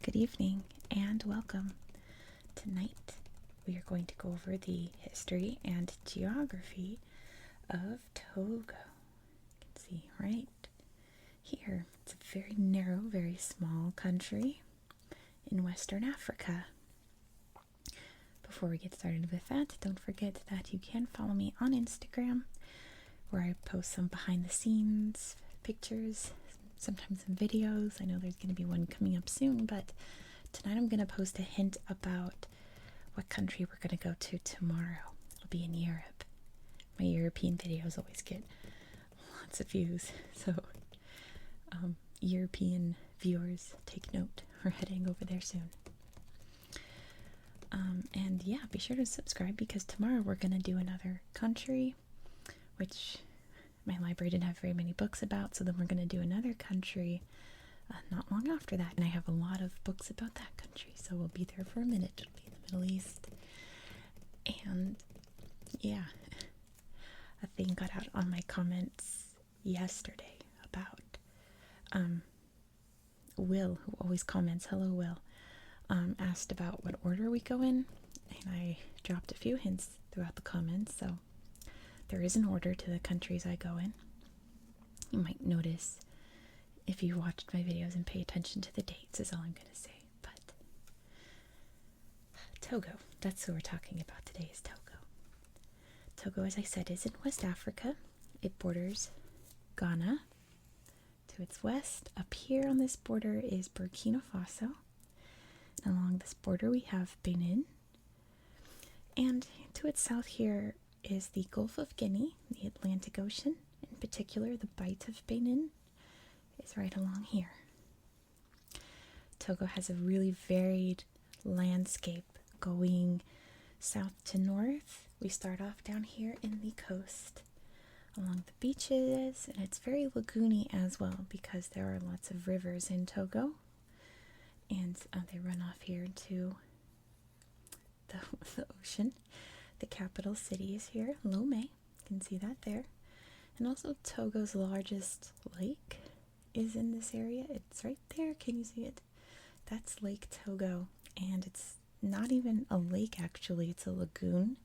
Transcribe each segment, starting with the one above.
Good evening and welcome. Tonight we are going to go over the history and geography of Togo. You can see right here. It's a very narrow, very small country in Western Africa. Before we get started with that, don't forget that you can follow me on Instagram, where I post some behind the scenes pictures, sometimes some videos. I know there's going to be one coming up soon, but tonight I'm going to post a hint about what country we're going to go to tomorrow. It'll be in Europe. My European videos always get lots of views, so European viewers, take note. We're heading over there soon. And yeah, be sure to subscribe because tomorrow we're going to do another country, which my library didn't have very many books about, so then we're going to do another country not long after that. And I have a lot of books about that country, so we'll be there for a minute. It'll be the Middle East. And yeah, a thing got out on my comments yesterday about Will, who always comments, hello Will, asked about what order we go in, and I dropped a few hints throughout the comments, so there is an order to the countries I go in. You might notice if you watched my videos and pay attention to the dates is all I'm going to say. But Togo, that's who we're talking about today, is Togo. Togo, as I said, is in West Africa. It borders Ghana to its west. Up here on this border is Burkina Faso. And along this border we have Benin. And to its south here is the Gulf of Guinea, the Atlantic Ocean. In particular, the Bight of Benin is right along here. Togo has a really varied landscape going south to north. We start off down here in the coast along the beaches, and it's very lagoony as well because there are lots of rivers in Togo, and they run off here into the ocean. The capital city is here, Lomé. You can see that there. And also Togo's largest lake is in this area. It's right there. Can you see it? That's Lake Togo. And it's not even a lake, actually. It's a lagoon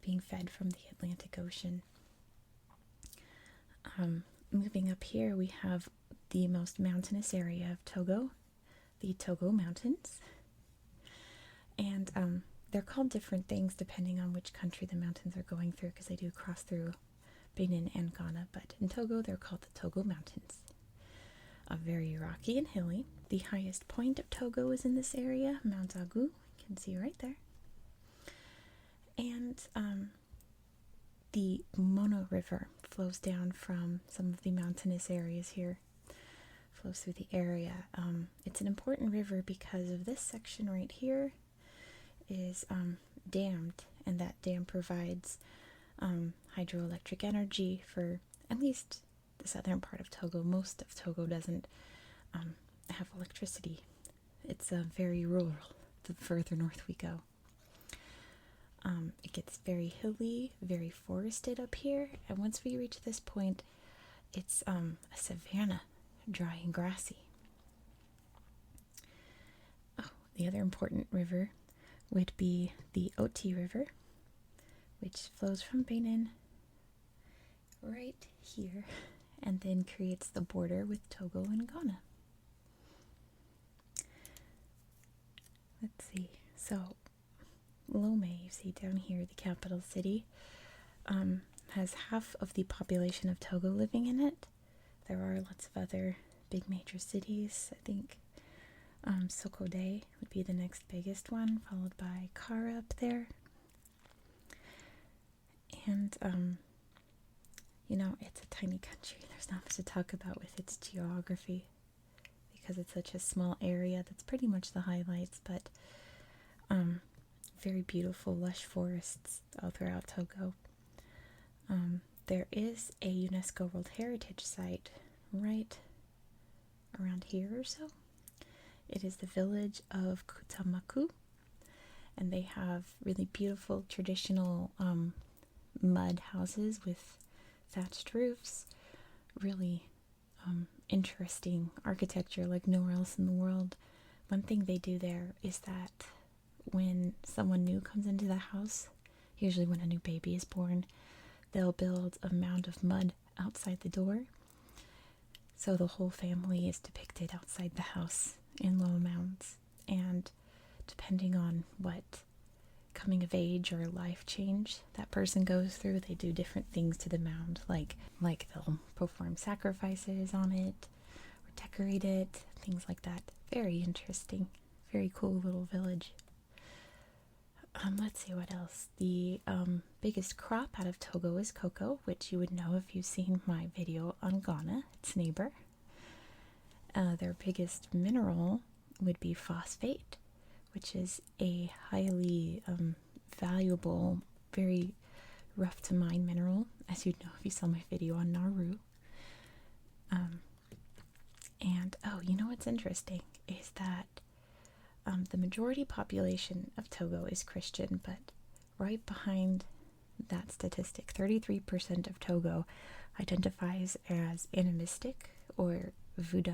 being fed from the Atlantic Ocean. Moving up here, we have the most mountainous area of Togo, the Togo Mountains. And they're called different things depending on which country the mountains are going through, because they do cross through Benin and Ghana, but in Togo they're called the Togo Mountains. Very rocky and hilly. The highest point of Togo is in this area, Mount Agu, you can see right there. And the Mono River flows down from some of the mountainous areas here, flows through the area. It's an important river because of this section right here is dammed, and that dam provides hydroelectric energy for at least the southern part of Togo. Most of Togo doesn't have electricity. It's very rural the further north we go. It gets very hilly, very forested up here, and once we reach this point, it's a savanna, dry and grassy. Oh, the other important river would be the Oti River, which flows from Benin right here and then creates the border with Togo and Ghana. Let's see. So Lomé, you see down here, the capital city, has half of the population of Togo living in it. There are lots of other big major cities. I think Sokode would be the next biggest one, followed by Kara up there. And, you know, it's a tiny country. There's not much to talk about with its geography because it's such a small area. That's pretty much the highlights, but very beautiful, lush forests all throughout Togo. There is a UNESCO World Heritage Site right around here or so. It is the village of Kutamaku, and they have really beautiful traditional mud houses with thatched roofs, really interesting architecture like nowhere else in the world. One thing they do there is that when someone new comes into the house, usually when a new baby is born, they'll build a mound of mud outside the door. So the whole family is depicted outside the house in low mounds. And depending on what coming of age or life change that person goes through, they do different things to the mound. Like they'll perform sacrifices on it or decorate it, things like that. Very interesting. Very cool little village. Let's see what else. The biggest crop out of Togo is cocoa, which you would know if you've seen my video on Ghana, its neighbor. Their biggest mineral would be phosphate, which is a highly valuable, very rough to mine mineral, as you'd know if you saw my video on Nauru. And you know what's interesting is that the majority population of Togo is Christian, but right behind that statistic, 33% of Togo identifies as animistic or Voodoo,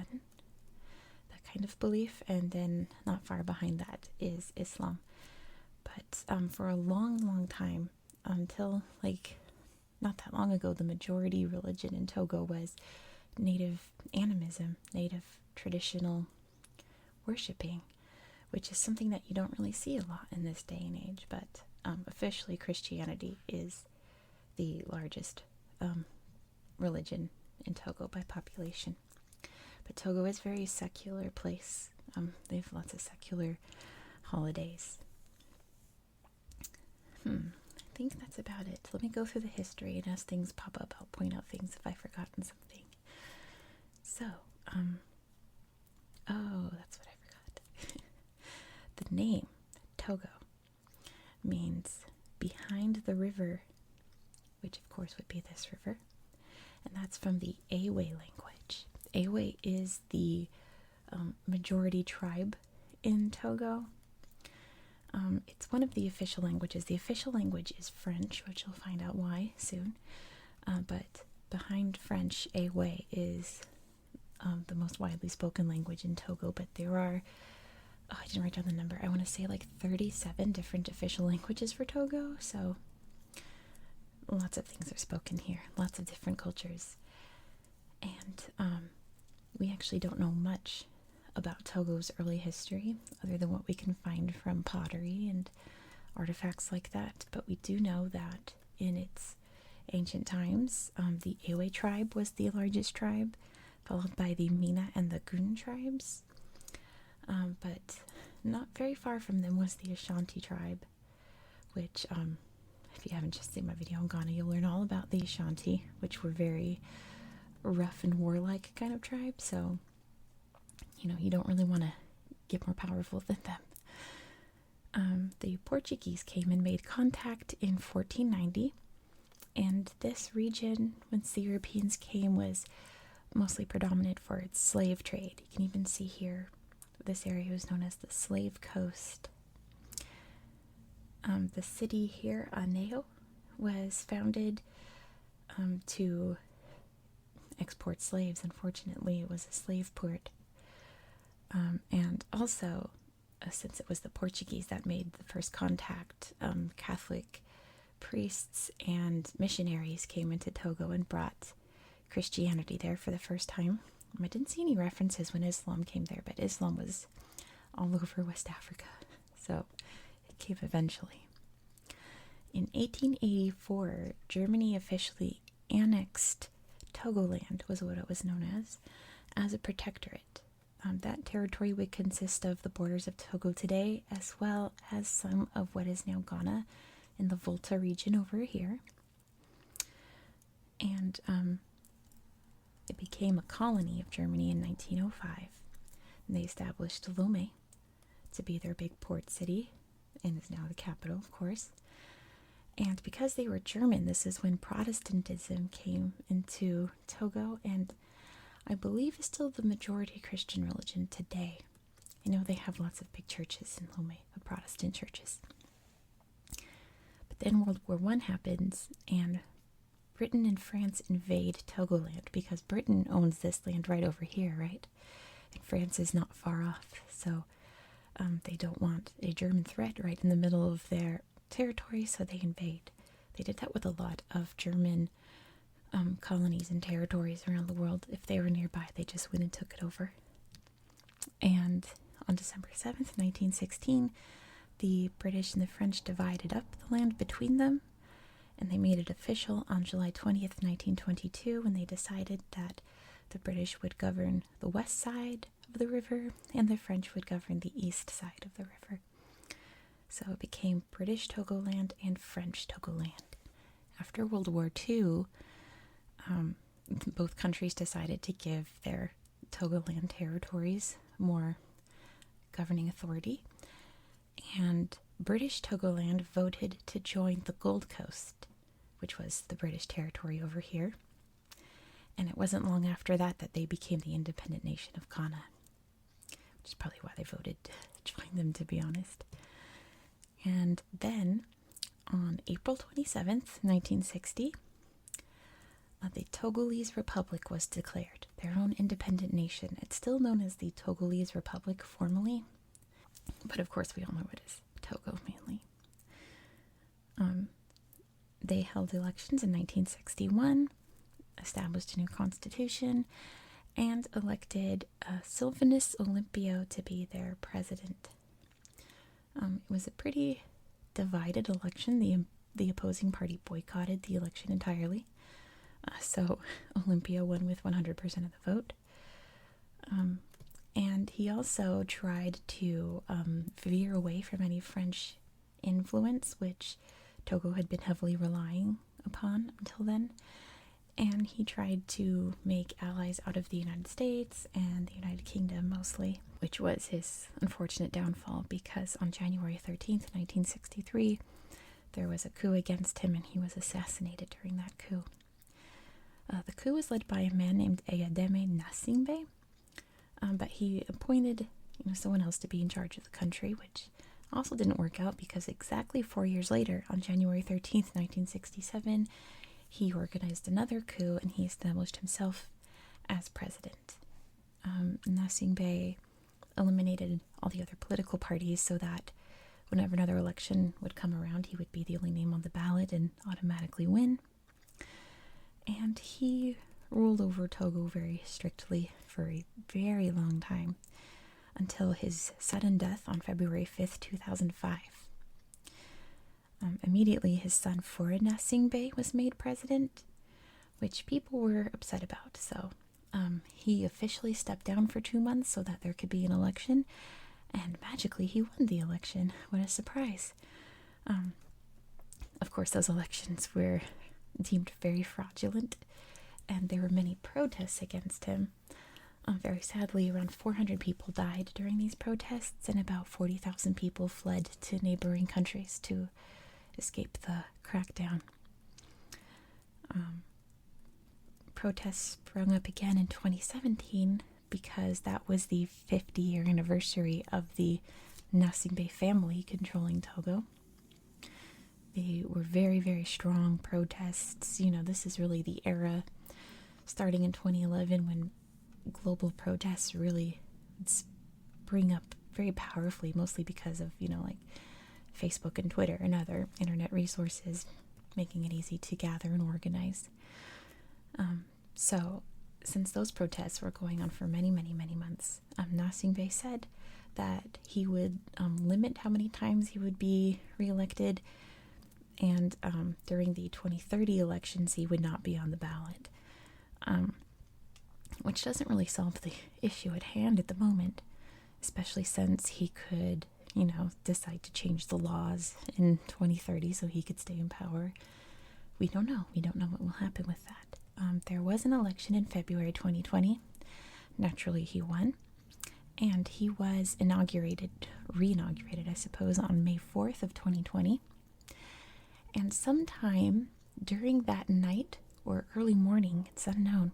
that kind of belief, and then not far behind that is Islam. But for a long time, until not that long ago, the majority religion in Togo was native animism, native traditional worshipping, which is something that you don't really see a lot in this day and age. But officially, Christianity is the largest religion in Togo by population. But Togo is a very secular place. They have lots of secular holidays. I think that's about it. Let me go through the history, and as things pop up, I'll point out things if I've forgotten something. So, that's what I forgot. The name Togo means behind the river, which of course would be this river, and that's from the Ewe language. Ewe is the majority tribe in Togo. It's one of the official languages. The official language is French, which you'll find out why soon. But behind French, Ewe is the most widely spoken language in Togo. But there are, I didn't write down the number, I want to say 37 different official languages for Togo. So lots of things are spoken here, lots of different cultures. And we actually don't know much about Togo's early history, other than what we can find from pottery and artifacts like that. But we do know that in its ancient times, the Ewe tribe was the largest tribe, followed by the Mina and the Gun tribes. But not very far from them was the Ashanti tribe, which, if you haven't just seen my video on Ghana, you'll learn all about the Ashanti, which were very rough and warlike kind of tribe. So you don't really want to get more powerful than them. The Portuguese came and made contact in 1490, and this region, once the Europeans came, was mostly predominant for its slave trade. You can even see here, this area was known as the Slave Coast. The city here, Aneo, was founded to export slaves. Unfortunately, it was a slave port. And also, since it was the Portuguese that made the first contact, Catholic priests and missionaries came into Togo and brought Christianity there for the first time. I didn't see any references when Islam came there, but Islam was all over West Africa, so it came eventually. In 1884, Germany officially annexed Togoland, was what it was known as a protectorate. That territory would consist of the borders of Togo today, as well as some of what is now Ghana in the Volta region over here. And it became a colony of Germany in 1905. And they established Lomé to be their big port city, and is now the capital, of course. And because they were German, this is when Protestantism came into Togo, and I believe is still the majority Christian religion today. I know they have lots of big churches in Lomé, Protestant churches. But then World War I happens, and Britain and France invade Togoland because Britain owns this land right over here, right? And France is not far off, so they don't want a German threat right in the middle of their territory, so they invade. They did that with a lot of German colonies and territories around the world. If they were nearby, they just went and took it over. And on December 7th, 1916, the British and the French divided up the land between them, and they made it official on July 20th, 1922, when they decided that the British would govern the west side of the river and the French would govern the east side of the river. So it became British Togoland and French Togoland. After World War II, both countries decided to give their Togoland territories more governing authority, and British Togoland voted to join the Gold Coast, which was the British territory over here. And it wasn't long after that that they became the independent nation of Ghana, which is probably why they voted to join them, to be honest. And then, on April 27th, 1960, the Togolese Republic was declared their own independent nation. It's still known as the Togolese Republic formally, but of course we all know it is Togo mainly. They held elections in 1961, established a new constitution, and elected Sylvanus Olympio to be their president. It was a pretty divided election. The opposing party boycotted the election entirely. So Olympio won with 100% of the vote. And he also tried to veer away from any French influence, which Togo had been heavily relying upon until then. And he tried to make allies out of the United States and the United Kingdom mostly, which was his unfortunate downfall because on January 13th, 1963, there was a coup against him and he was assassinated during that coup. The coup was led by a man named Eyademe Gnassingbé, but he appointed someone else to be in charge of the country, which also didn't work out because exactly 4 years later, on January 13th, 1967, he organized another coup and he established himself as president. Gnassingbé eliminated all the other political parties so that whenever another election would come around, he would be the only name on the ballot and automatically win. And he ruled over Togo very strictly for a very long time, until his sudden death on February 5th, 2005. Immediately, his son Faure Gnassingbé was made president, which people were upset about. So he officially stepped down for 2 months so that there could be an election, and magically he won the election. What a surprise. Of course, those elections were deemed very fraudulent, and there were many protests against him. Very sadly, around 400 people died during these protests, and about 40,000 people fled to neighboring countries to escape the crackdown. Protests sprung up again in 2017 because that was the 50-year anniversary of the Gnassingbé family controlling Togo. They were very, very strong protests. This is really the era starting in 2011 when global protests really spring up very powerfully, mostly because of, like Facebook and Twitter and other internet resources making it easy to gather and organize. So since those protests were going on for many, many, many months, Gnassingbé said that he would limit how many times he would be reelected, and during the 2030 elections he would not be on the ballot, which doesn't really solve the issue at hand at the moment, especially since he could, decide to change the laws in 2030 so he could stay in power. We don't know. We don't know what will happen with that. There was an election in February 2020. Naturally, he won. And he was re-inaugurated, I suppose, on May 4th of 2020. And sometime during that night or early morning, it's unknown,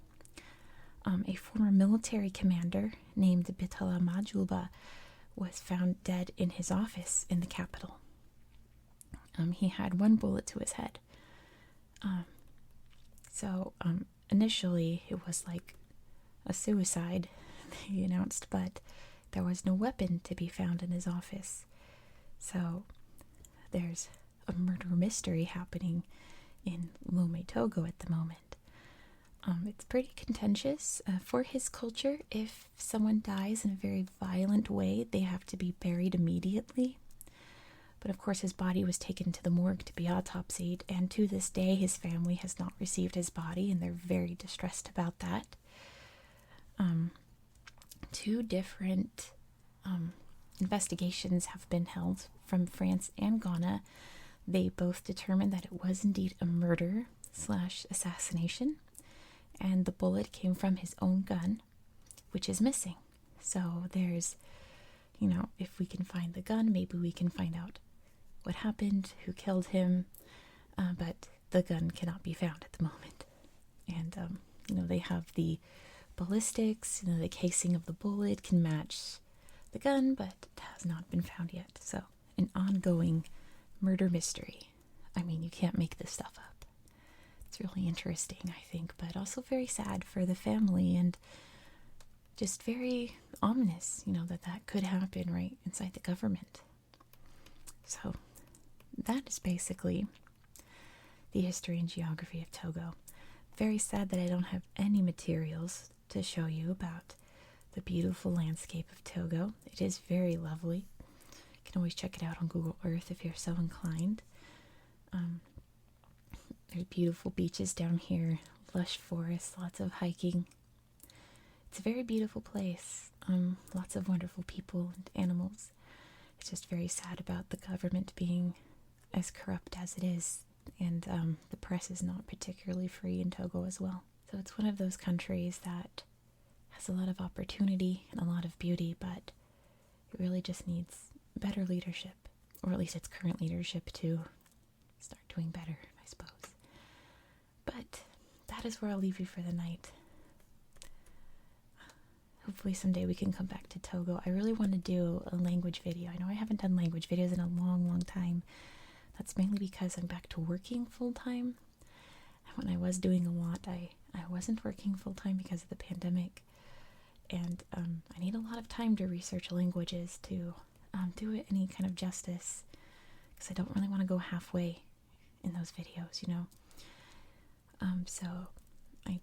a former military commander named Bitala Majuba was found dead in his office in the capital. He had one bullet to his head. So initially it was like a suicide, they announced, but there was no weapon to be found in his office. So there's a murder mystery happening in Lome, Togo at the moment. It's pretty contentious. For his culture, if someone dies in a very violent way, they have to be buried immediately. But of course, his body was taken to the morgue to be autopsied, and to this day, his family has not received his body, and they're very distressed about that. Two different investigations have been held from France and Ghana. They both determined that it was indeed a murder/assassination, and the bullet came from his own gun, which is missing. So there's, if we can find the gun, maybe we can find out what happened, who killed him, but the gun cannot be found at the moment. And, they have the ballistics, the casing of the bullet can match the gun, but it has not been found yet. So, an ongoing murder mystery. I mean, you can't make this stuff up. It's really interesting, I think, but also very sad for the family and just very ominous, that could happen right inside the government. So, that is basically the history and geography of Togo. Very sad that I don't have any materials to show you about the beautiful landscape of Togo. It is very lovely. You can always check it out on Google Earth if you're so inclined. There's beautiful beaches down here, lush forests, lots of hiking. It's a very beautiful place. Lots of wonderful people and animals. It's just very sad about the government being as corrupt as it is, and the press is not particularly free in Togo as well. So it's one of those countries that has a lot of opportunity and a lot of beauty, but it really just needs better leadership, or at least its current leadership, to start doing better, I suppose. But that is where I'll leave you for the night. Hopefully someday we can come back to Togo. I really want to do a language video. I know I haven't done language videos in a long, long time. That's mainly because I'm back to working full-time. When I was doing a lot, I wasn't working full-time because of the pandemic. And I need a lot of time to research languages to do it any kind of justice. Because I don't really want to go halfway in those videos, So I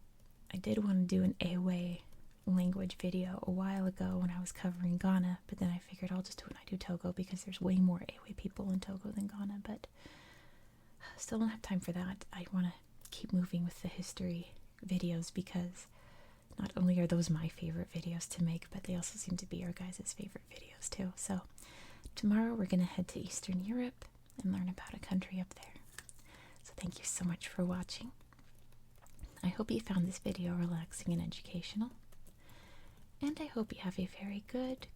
did want to do an Ewe language video a while ago when I was covering Ghana, but then I figured I'll just do it when I do Togo because there's way more Ewe people in Togo than Ghana, but still don't have time for that. I want to keep moving with the history videos because not only are those my favorite videos to make, but they also seem to be your guys' favorite videos too. So tomorrow we're going to head to Eastern Europe and learn about a country up there. So thank you so much for watching. I hope you found this video relaxing and educational. And I hope you have a very good